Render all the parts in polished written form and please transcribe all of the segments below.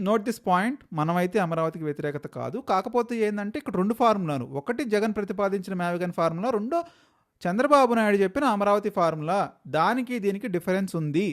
Note this point, మనమైతే అమరావతికి వ్యతిరేకత కాదు. కాకపోతే ఏంటంటే ఇక్కడ 2 ఫార్ములాలు. ఒకటి జగన్ ప్రతిపాదించిన మ్యావిగన్ ఫార్ములా, రెండో చంద్రబాబు నాయుడు చెప్పిన అమరావతి ఫార్ములా. దానికి దీనికి డిఫరెన్స్ ఉంది.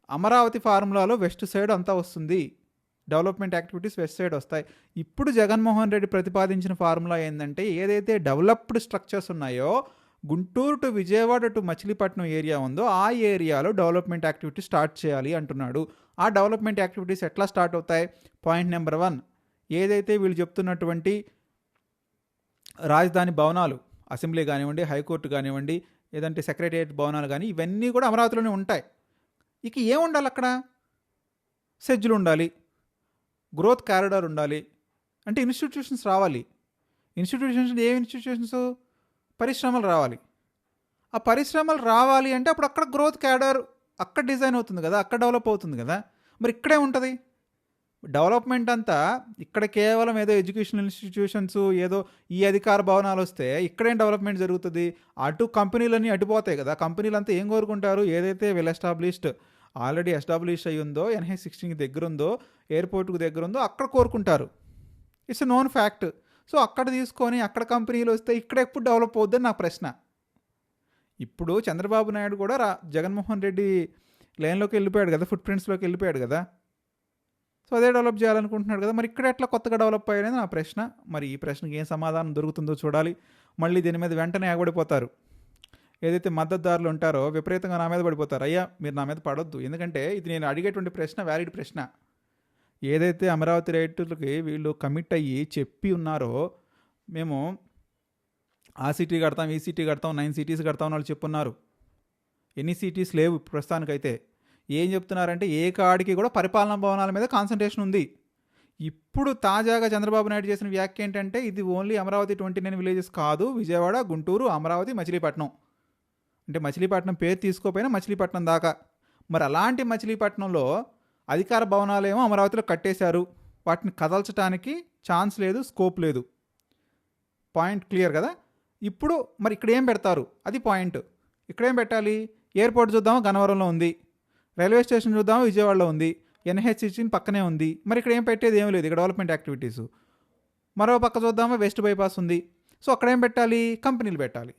అమరావతి ఫార్ములాలో వెస్ట్ సైడ్ అంతా వస్తుంది, డెవలప్మెంట్ యాక్టివిటీస్ వెస్ట్ సైడ్ వస్తాయి. ఇప్పుడు జగన్మోహన్ రెడ్డి ప్రతిపాదించిన ఫార్ములా ఏంటంటే ఏదైతే డెవలప్డ్ స్ట్రక్చర్స్ ఉన్నాయో Guntur to Vijayawada to Machilipatnam area ఉందో ఆ ఏరియాలో డెవలప్మెంట్ యాక్టివిటీస్ స్టార్ట్ చేయాలి అంటున్నాడు. ఆ డెవలప్మెంట్ యాక్టివిటీస్ ఎట్లా స్టార్ట్ అవుతాయి? పాయింట్ నెంబర్ 1, ఏదైతే వీళ్ళు చెప్తున్నటువంటి రాజధాని భవనాలు, అసెంబ్లీ కానివ్వండి, హైకోర్టు కానివ్వండి, ఏదంటే సెక్రటేరియట్ భవనాలు కానీ, ఇవన్నీ కూడా అమరావతిలోనే ఉంటాయి. ఇక ఏముండాలి అక్కడ? సెజ్లు ఉండాలి, గ్రోత్ కారిడార్ ఉండాలి, అంటే ఇన్స్టిట్యూషన్స్ రావాలి. ఇన్స్టిట్యూషన్స్ ఏ ఇన్స్టిట్యూషన్స్? పరిశ్రమలు రావాలి. ఆ పరిశ్రమలు రావాలి అంటే అప్పుడు అక్కడ గ్రోత్ క్యాడర్ అక్కడ డిజైన్ అవుతుంది కదా, అక్కడ డెవలప్ అవుతుంది కదా. మరి ఇక్కడే ఉంటుంది డెవలప్మెంట్ అంతా. ఇక్కడ కేవలం ఏదో ఎడ్యుకేషనల్ ఇన్స్టిట్యూషన్స్, ఏదో ఈ అధికార భవనాలు వస్తే ఇక్కడేం డెవలప్మెంట్ జరుగుతుంది? అటు కంపెనీలన్నీ అటుపోతాయి కదా. కంపెనీలు అంతా ఏం కోరుకుంటారు? ఏదైతే వెల్ ఎస్టాబ్లిష్డ్, ఆల్రెడీ ఎస్టాబ్లిష్ అయ్యి ఉందో, NH-16 దగ్గర ఉందో, ఎయిర్పోర్ట్కి దగ్గర ఉందో అక్కడ కోరుకుంటారు. It's known fact. సో అక్కడ తీసుకొని అక్కడ కంపెనీలు వస్తే ఇక్కడ ఎప్పుడు డెవలప్ అవుద్దని నా ప్రశ్న. ఇప్పుడు చంద్రబాబు నాయుడు కూడా జగన్మోహన్ రెడ్డి లైన్లోకి వెళ్ళిపోయాడు కదా, ఫుట్ ప్రింట్స్లోకి వెళ్ళిపోయాడు కదా. సో అదే డెవలప్ చేయాలనుకుంటున్నాడు కదా. మరి ఇక్కడ ఎట్లా కొత్తగా డెవలప్ అయ్యేది నా ప్రశ్న. మరి ఈ ప్రశ్నకి ఏం సమాధానం దొరుకుతుందో చూడాలి. మళ్ళీ దీని మీద వెంటనే ఎగబడిపోతారు. ఏదైతే మద్దతుదారులు ఉంటారో విపరీతంగా నా మీద పడిపోతారు. అయ్యా మీరు నా మీద పడొద్దు, ఎందుకంటే ఇది నేను అడిగేటువంటి ప్రశ్న వ్యాలిడ్ ప్రశ్న. ఏదైతే అమరావతి రైతులకి వీళ్ళు కమిట్ అయ్యి చెప్పి ఉన్నారో, మేము ఆ సిటీ కడతాం, ఈ సిటీ కడతాం, 9 సిటీస్ కడతాం వాళ్ళు చెప్పున్నారు. ఎన్ని సిటీస్ లేవు ప్రస్తుతానికైతే. ఏం చెప్తున్నారంటే ఏ కాడికి కూడా పరిపాలనా భవనాల మీద కాన్సన్ట్రేషన్ ఉంది. ఇప్పుడు తాజాగా చంద్రబాబు నాయుడు చేసిన వ్యాఖ్య ఏంటంటే ఇది ఓన్లీ అమరావతి 29 విలేజెస్ కాదు, విజయవాడ, గుంటూరు, అమరావతి, మచిలీపట్నం. అంటే మచిలీపట్నం పేరు తీసుకోపోయినా మచిలీపట్నం దాకా. మరి అలాంటి మచిలీపట్నంలో అధికార భవనాలేమో అమరావతిలో కట్టేశారు, వాటిని కదల్చడానికి ఛాన్స్ లేదు, స్కోప్ లేదు. పాయింట్ క్లియర్ కదా. ఇప్పుడు మరి ఇక్కడ ఏం పెడతారు? అది పాయింట్. ఇక్కడేం పెట్టాలి? ఎయిర్పోర్ట్ చూద్దామా గన్నవరంలో ఉంది, రైల్వే స్టేషన్ చూద్దామా విజయవాడలో ఉంది, NH-16 పక్కనే ఉంది. మరి ఇక్కడ ఏం పెట్టేది ఏమీ లేదు, ఇక్కడ డెవలప్మెంట్ యాక్టివిటీస్. మరో పక్క చూద్దామా వెస్ట్ బైపాస్ ఉంది. సో అక్కడ ఏం పెట్టాలి? కంపెనీలు పెట్టాలి,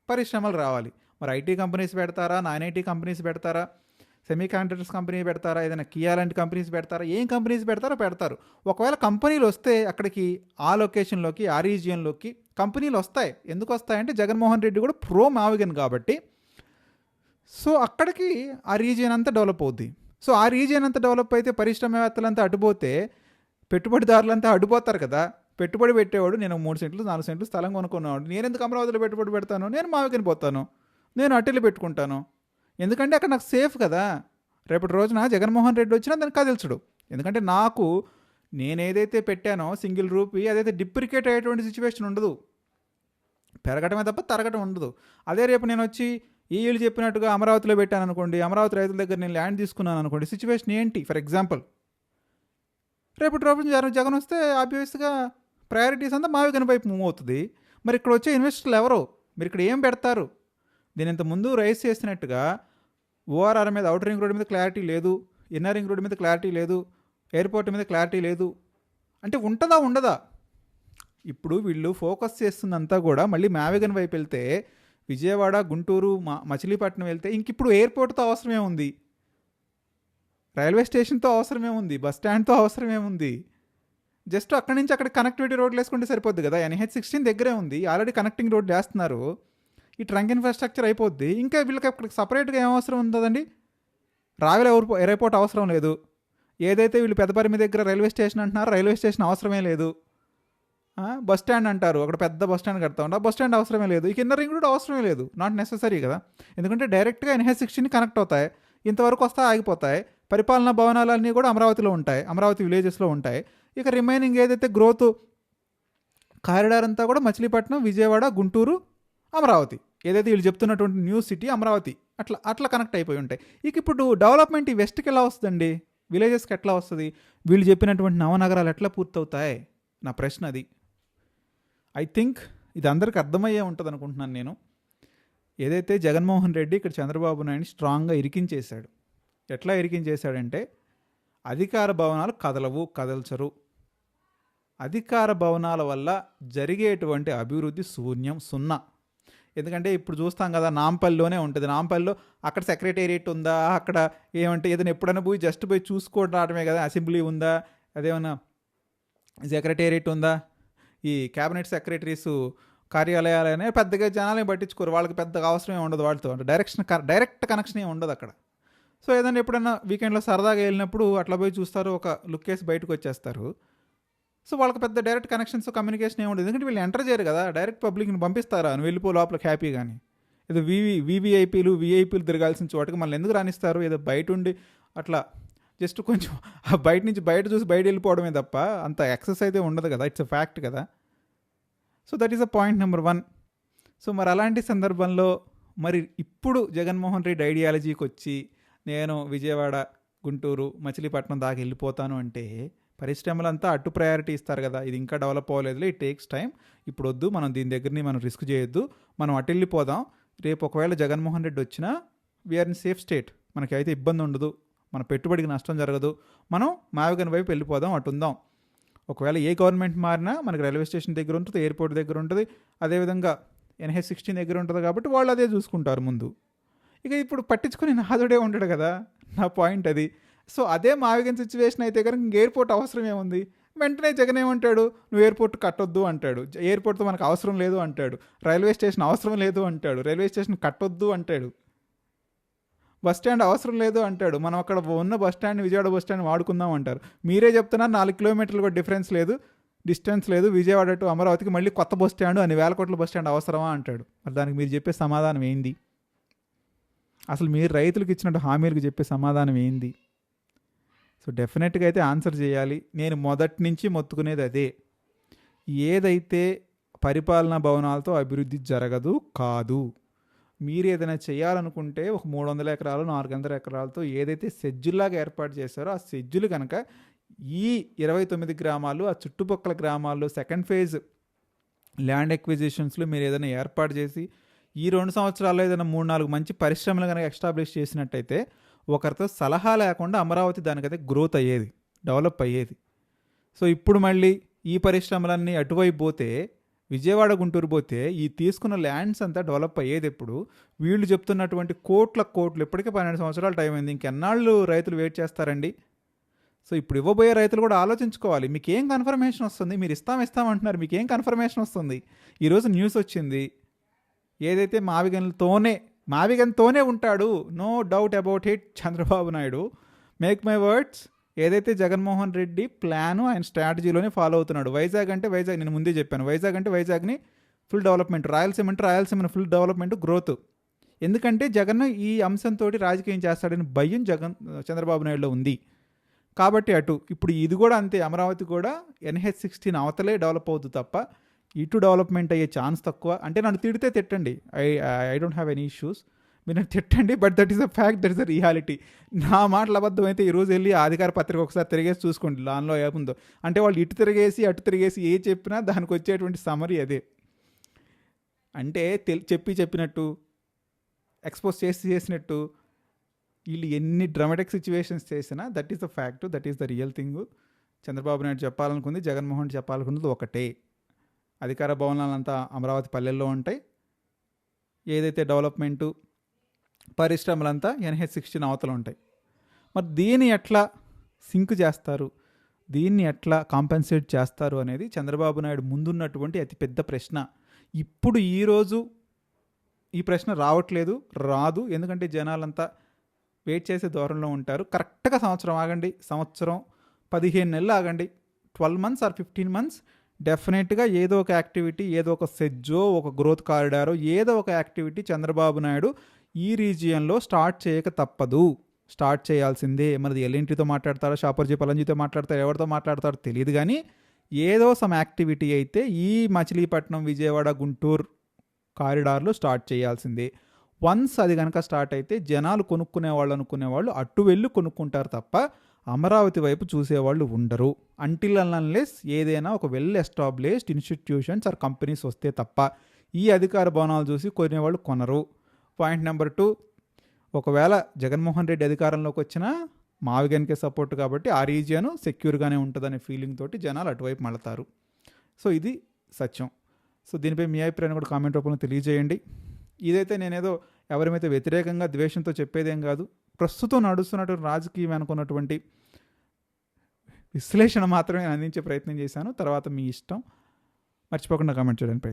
పరిశ్రమలు రావాలి. మరి IT కంపెనీస్ పెడతారా, నాన్ IT కంపెనీస్ పెడతారా, సెమీ కండక్టర్స్ కంపెనీ పెడతారా, ఏదైనా కియా లాంటి కంపెనీస్ పెడతారా? ఏం కంపెనీస్ పెడతారో పెడతారు. ఒకవేళ కంపెనీలు వస్తే అక్కడికి ఆ లొకేషన్లోకి, ఆ రీజియన్లోకి కంపెనీలు వస్తాయి. ఎందుకు వస్తాయంటే జగన్మోహన్ రెడ్డి కూడా ప్రో మ్యావిగన్ కాబట్టి. సో అక్కడికి ఆ రీజియన్ అంతా డెవలప్ అవుద్ది. సో ఆ రీజియన్ అంతా డెవలప్ అయితే పరిశ్రమవేత్తలంతా అడ్డుపోతే పెట్టుబడిదారులంతా అడ్డుపోతారు కదా. పెట్టుబడి పెట్టేవాడు, నేను 3 సెంట్లు 4 సెంట్లు స్థలం కొనుక్కున్నాడు, నేను ఎందుకు అమరావతిలో పెట్టుబడి పెడతాను? నేను మావికని పోతాను, నేను అట్టెలు పెట్టుకుంటాను. ఎందుకంటే అక్కడ నాకు సేఫ్ కదా. రేపటి రోజున జగన్మోహన్ రెడ్డి వచ్చినా దాన్ని కదిల్చడు. ఎందుకంటే నాకు నేనేదైతే పెట్టానో సింగిల్ రూపీ అదైతే డిప్రికేట్ అయ్యేటువంటి సిచ్యువేషన్ ఉండదు, పెరగటమే తప్ప తరగటం ఉండదు. అదే రేపు నేను వచ్చి వీళ్ళు చెప్పినట్టుగా అమరావతిలో పెట్టాను అనుకోండి, అమరావతి రైతుల దగ్గర నేను ల్యాండ్ తీసుకున్నాను అనుకోండి, సిచ్యువేషన్ ఏంటి? ఫర్ ఎగ్జాంపుల్ రేపటి రోజున జగన్ వస్తే ఆబ్వియస్గా ప్రయారిటీస్ అంతా మావిగన్ వైపు మూవ్ అవుతుంది. మరి ఇక్కడ వచ్చే ఇన్వెస్టర్లు ఎవరు? మీరు ఇక్కడ ఏం పెడతారు? దీని ఇంతకుముందు రైస్ చేసినట్టుగా ORR మీద, అవుటర్ రింగ్ రోడ్ మీద క్లారిటీ లేదు, ఇన్నర్ రింగ్ రోడ్ మీద క్లారిటీ లేదు, ఎయిర్పోర్ట్ మీద క్లారిటీ లేదు. అంటే ఉంటుందా ఉండదా? ఇప్పుడు వీళ్ళు ఫోకస్ చేస్తుందంతా కూడా మళ్ళీ మావిగన్ వైపు వెళ్తే, విజయవాడ, గుంటూరు, మచిలీపట్నం వెళ్తే ఇంక ఇప్పుడు ఎయిర్పోర్ట్తో అవసరమే ఉంది, రైల్వే స్టేషన్తో అవసరమే ఉంది, బస్ స్టాండ్తో అవసరమే ఉంది. జస్ట్ అక్కడి నుంచి అక్కడ కనెక్టివిటీ రోడ్లు వేసుకుంటే సరిపోద్ది కదా. NH-16 దగ్గరే ఉంది, ఆల్రెడీ కనెక్టింగ్ రోడ్లు వేస్తున్నారు, ఈ ట్రంక్ ఇన్ఫ్రాస్ట్రక్చర్ అయిపోద్ది. ఇంకా వీళ్ళకి అక్కడికి సపరేట్గా ఏం అవసరం ఉంటుందండి? రావిల ఎయిర్పోర్ట్ అవసరం లేదు. ఏదైతే వీళ్ళు పెద్దపరిమి దగ్గర రైల్వే స్టేషన్ అంటున్నారో రైల్వే స్టేషన్ అవసరమే లేదు. బస్ స్టాండ్ అంటారు, అక్కడ పెద్ద బస్ స్టాండ్ కడతా ఉంటా, బస్ స్టాండ్ అవసరమే లేదు. ఈ కింద రింగ్ కూడా అవసరమే లేదు, నాట్ నెససరీ కదా. ఎందుకంటే డైరెక్ట్గా NH-16 కనెక్ట్ అవుతాయి, ఇంతవరకు వస్తే ఆగిపోతాయి. పరిపాలనా భవనాలన్నీ కూడా అమరావతిలో ఉంటాయి, అమరావతి విలేజెస్లో ఉంటాయి. ఇక రిమైనింగ్ ఏదైతే గ్రోత్ కారిడార్ అంతా కూడా మచిలీపట్నం, విజయవాడ, గుంటూరు, అమరావతి, ఏదైతే వీళ్ళు చెప్తున్నటువంటి న్యూ సిటీ అమరావతి, అట్లా కనెక్ట్ అయిపోయి ఉంటాయి. ఇక ఇప్పుడు డెవలప్మెంట్ ఈ వెస్ట్కి ఎలా వస్తుందండి? విలేజెస్కి ఎట్లా వస్తుంది? వీళ్ళు చెప్పినటువంటి నవనగరాలు ఎట్లా పూర్తవుతాయి? నా ప్రశ్న అది. ఐ థింక్ ఇది అందరికి అర్థమయ్యే ఉంటుంది అనుకుంటున్నాను నేను. ఏదైతే జగన్మోహన్ రెడ్డి ఇక్కడ చంద్రబాబు నాయుడిని స్ట్రాంగ్గా ఇరికించేశాడు. ఎట్లా ఇరికించేశాడంటే అధికార భవనాలు కదల్చరు. అధికార భవనాల వల్ల జరిగేటువంటి అభివృద్ధి శూన్యం, సున్నా. ఎందుకంటే ఇప్పుడు చూస్తాం కదా, నాంపల్లిలోనే ఉంటుంది. నాంపల్లిలో అక్కడ సెక్రటేరియట్ ఉందా, అక్కడ ఏమంటే ఏదైనా ఎప్పుడైనా పోయి జస్ట్ పోయి చూసుకోవడం రావడమే కదా. అసెంబ్లీ ఉందా, అదేమన్నా సెక్రటేరియట్ ఉందా, ఈ క్యాబినెట్ సెక్రటరీస్ కార్యాలయాలనే పెద్దగా జనాలే పట్టించుకోరు. వాళ్ళకి పెద్దగా అవసరమే ఉండదు వాళ్ళతో, అంటే డైరెక్ట్ కనెక్షన్ ఏమి ఉండదు అక్కడ. సో ఏదైనా ఎప్పుడైనా వీకెండ్లో సరదాగా వెళ్ళినప్పుడు అట్లా పోయి చూస్తారు, ఒక లుక్ వేసి బయటకు వచ్చేస్తారు. సో వాళ్ళకి పెద్ద డైరెక్ట్ కనెక్షన్స్, కమ్యూనికేషన్ ఏమి ఉండదు. ఎందుకంటే వీళ్ళు ఎంటర్ చేయరు కదా, డైరెక్ట్ పబ్లిక్ని పంపిస్తారా, నువ్వు వెళ్ళిపో లోపలికి హ్యాపీ. కానీ ఏదో విఐపీలు తిరగాల్సిన చోటకి మళ్ళీ ఎందుకు రాణిస్తారు? ఏదో బయట ఉండి అట్లా జస్ట్ కొంచెం ఆ బయట నుంచి బయట చూసి బయట వెళ్ళిపోవడమే తప్ప అంత యాక్సెస్ అయితే ఉండదు కదా. ఇట్స్ అ ఫ్యాక్ట్ కదా. So that is a point number 1. So మరి అలాంటి సందర్భంలో మరి ఇప్పుడు జగన్మోహన్ రెడ్డి ఐడియాలజీకి వచ్చి నేను విజయవాడ, గుంటూరు, మచిలీపట్నం దాకా వెళ్ళిపోతాను అంటే పరిశ్రమలంతా అటు ప్రయారిటీ ఇస్తారు కదా. ఇది ఇంకా డెవలప్ అవ్వలేదులే, ఇట్ టేక్స్ టైం, ఇప్పుడు వద్దు, మనం దీని దగ్గరని మనం రిస్క్ చేయొద్దు, మనం అటు వెళ్ళిపోదాం. రేపు ఒకవేళ జగన్మోహన్ రెడ్డి వచ్చినా వీఆర్ ఇన్ సేఫ్ స్టేట్, మనకి అయితే ఇబ్బంది ఉండదు, మన పెట్టుబడికి నష్టం జరగదు, మనం మావిగన్ వైపు వెళ్ళిపోదాం, అటు ఉందాం. ఒకవేళ ఏ గవర్నమెంట్ మారినా మనకి రైల్వే స్టేషన్ దగ్గర ఉంటుంది, ఎయిర్పోర్ట్ దగ్గర ఉంటుంది, అదేవిధంగా NH-16 దగ్గర ఉంటుంది, కాబట్టి వాళ్ళు అదే చూసుకుంటారు ముందు. ఇక ఇప్పుడు పట్టించుకుని నాదుడే ఉంటాడు కదా, నా పాయింట్ అది. సో అదే మావిగన్ సిచ్యువేషన్ అయితే కనుక ఇంక ఎయిర్పోర్ట్ అవసరం ఏముంది? వెంటనే జగన్ ఏమంటాడు, నువ్వు ఎయిర్పోర్ట్ కట్టొద్దు అంటాడు, ఎయిర్పోర్ట్తో మనకు అవసరం లేదు అంటాడు, రైల్వే స్టేషన్ అవసరం లేదు అంటాడు, రైల్వే స్టేషన్ కట్టొద్దు అంటాడు, బస్ స్టాండ్ అవసరం లేదు అంటాడు, మనం అక్కడ ఉన్న bus stand, Vijayawada bus stand వాడుకుందాం అంటారు. మీరే చెప్తున్నారు 4 కిలోమీటర్లు కూడా డిస్టెన్స్ లేదు విజయవాడ టు అమరావతికి, మళ్ళీ కొత్త బస్ స్టాండ్, అని 1000 కోట్ల బస్ స్టాండ్ అవసరమా అంటాడు. మరి దానికి మీరు చెప్పే సమాధానం ఏంది? అసలు మీరు రైతులకు ఇచ్చినట్టు హామీలకు చెప్పే సమాధానం ఏంది? సో డెఫినెట్గా అయితే ఆన్సర్ చేయాలి. నేను మొదటి నుంచి మొత్తుకునేది అదే, ఏదైతే పరిపాలనా భవనాలతో అభివృద్ధి జరగదు కాదు. మీరు ఏదైనా చేయాలనుకుంటే ఒక 300 ఎకరాలు 400 ఎకరాలతో ఏదైతే సెజ్జుల్లాగా ఏర్పాటు చేశారో ఆ సెజ్జులు కనుక ఈ 29 గ్రామాలు, ఆ చుట్టుపక్కల గ్రామాల్లో సెకండ్ ఫేజ్ ల్యాండ్ ఎక్విజిషన్స్లో మీరు ఏదైనా ఏర్పాటు చేసి ఈ 2 సంవత్సరాల్లో ఏదైనా 3-4 మంచి పరిశ్రమలు కనుక ఎస్టాబ్లిష్ చేసినట్టయితే ఒకరితో సలహా లేకుండా అమరావతి దానికైతే గ్రోత్ అయ్యేది, డెవలప్ అయ్యేది. సో ఇప్పుడు మళ్ళీ ఈ పరిశ్రమలన్నీ అటువైపు పోతే, విజయవాడ, గుంటూరు పోతే ఈ తీసుకున్న ల్యాండ్స్ అంతా డెవలప్ అయ్యేది ఎప్పుడు? వీళ్ళు చెప్తున్నటువంటి కోట్లు ఇప్పటికే 12 సంవత్సరాలు టైం అయింది, ఇంకెన్నాళ్ళు రైతులు వెయిట్ చేస్తారండి? సో ఇప్పుడు ఇవ్వబోయే రైతులు కూడా ఆలోచించుకోవాలి. మీకేం కన్ఫర్మేషన్ వస్తుంది? మీరు ఇస్తామంటున్నారు, మీకేం కన్ఫర్మేషన్ వస్తుంది? ఈరోజు న్యూస్ వచ్చింది, ఏదైతే మావిగన్తోనే ఉంటాడు, no doubt about it, Chandrababu Naidu, make my words, ఏదైతే జగన్మోహన్ రెడ్డి ప్లాను ఆయన స్ట్రాటజీలోనే ఫాలో అవుతున్నాడు. వైజాగ్ అంటే వైజాగ్, నేను ముందే చెప్పాను, వైజాగ్ అంటే వైజాగ్ని ఫుల్ డెవలప్మెంట్, రాయలసీమ అంటే రాయలసీమని ఫుల్ డెవలప్మెంట్, గ్రోత్. ఎందుకంటే జగన్ ఈ అంశంతో రాజకీయం చేస్తాడని భయం చంద్రబాబు నాయుడులో ఉంది. కాబట్టి అటు ఇప్పుడు ఇది కూడా అంతే, అమరావతి కూడా NH-16 అవతలే డెవలప్ అవుతుంది తప్ప ఇటు డెవలప్మెంట్ అయ్యే ఛాన్స్ తక్కువ. అంటే నన్ను తిడితే తిట్టండి, I don't have any issues, మీరు తిట్టండి, but that is a fact, that is a reality. నా మాటలు అబద్ధం అయితే ఈరోజు వెళ్ళి అధికార పత్రిక ఒకసారి తిరిగేసి చూసుకోండి, దానిలో ఏముందో. అంటే వాళ్ళు ఇటు తిరిగేసి అటు తిరిగేసి ఏ చెప్పినా దానికి వచ్చేటువంటి సమరీ అదే. అంటే చెప్పినట్టు ఎక్స్పోజ్ చేసినట్టు వీళ్ళు ఎన్ని డ్రామాటిక్ సిచ్యువేషన్స్ చేసినా that is the fact, that is the real thing. Chandrababu Naidu చెప్పాలనుకుంది, జగన్మోహన్ చెప్పాలనుకున్నది ఒకటే, అధికార భవనాలంతా అమరావతి పల్లెల్లో ఉంటాయి, ఏదైతే డెవలప్మెంటు పరిశ్రమలంతా NH-16 అవతలు ఉంటాయి. మరి దీన్ని ఎట్లా సింక్ చేస్తారు, దీన్ని ఎట్లా కాంపెన్సేట్ చేస్తారు అనేది చంద్రబాబు నాయుడు ముందున్నటువంటి అతిపెద్ద ప్రశ్న. ఇప్పుడు ఈరోజు ఈ ప్రశ్న రాదు, ఎందుకంటే జనాలంతా వెయిట్ చేసే ధోరణిలో ఉంటారు. కరెక్ట్గా సంవత్సరం ఆగండి, 15 నెలలు ఆగండి, 12 months ఆర్ 15 months, డెఫినెట్గా ఏదో ఒక యాక్టివిటీ, ఏదో ఒక సెజ్జో, ఒక గ్రోత్ కారిడారో, ఏదో ఒక యాక్టివిటీ చంద్రబాబు నాయుడు ఈ రీజియన్లో స్టార్ట్ చేయక తప్పదు, స్టార్ట్ చేయాల్సిందే. మనది ఎల్ఎన్టీతో మాట్లాడతారో, షాపర్జీ పలంజీతో మాట్లాడతారో, ఎవరితో మాట్లాడతారో తెలియదు, కానీ ఏదో సమ్ యాక్టివిటీ అయితే ఈ మచిలీపట్నం, విజయవాడ, గుంటూరు కారిడార్లో స్టార్ట్ చేయాల్సిందే. వన్స్ అది కనుక స్టార్ట్ అయితే జనాలు అనుకునేవాళ్ళు అటు వెళ్ళి కొనుక్కుంటారు తప్ప అమరావతి వైపు చూసేవాళ్ళు ఉండరు. అంటిల్ అన్లెస్ ఏదైనా ఒక well established institutions or companies వస్తే తప్ప ఈ అధికార భవనాలు చూసి కొనేవాళ్ళు కొనరు. పాయింట్ నెంబర్ 2, ఒకవేళ జగన్మోహన్ రెడ్డి అధికారంలోకి వచ్చినా మావిగన్కే సపోర్ట్ కాబట్టి ఆ రీజియన్ సెక్యూర్గానే ఉంటుందనే ఫీలింగ్ తోటి జనాలు అటువైపు మళ్ళతారు. సో ఇది సత్యం. సో దీనిపై మీ అభిప్రాయాన్ని కూడా కామెంట్ రూపంలో తెలియజేయండి. ఇదైతే నేనేదో ఎవరిమైతే వ్యతిరేకంగా ద్వేషంతో చెప్పేదేం కాదు, ప్రస్తుతం నడుస్తున్నటువంటి రాజకీయం అనుకున్నటువంటి విశ్లేషణ మాత్రమే అందించే ప్రయత్నం చేశాను. తర్వాత మీ ఇష్టం. మర్చిపోకుండా కామెంట్ చేయడానికి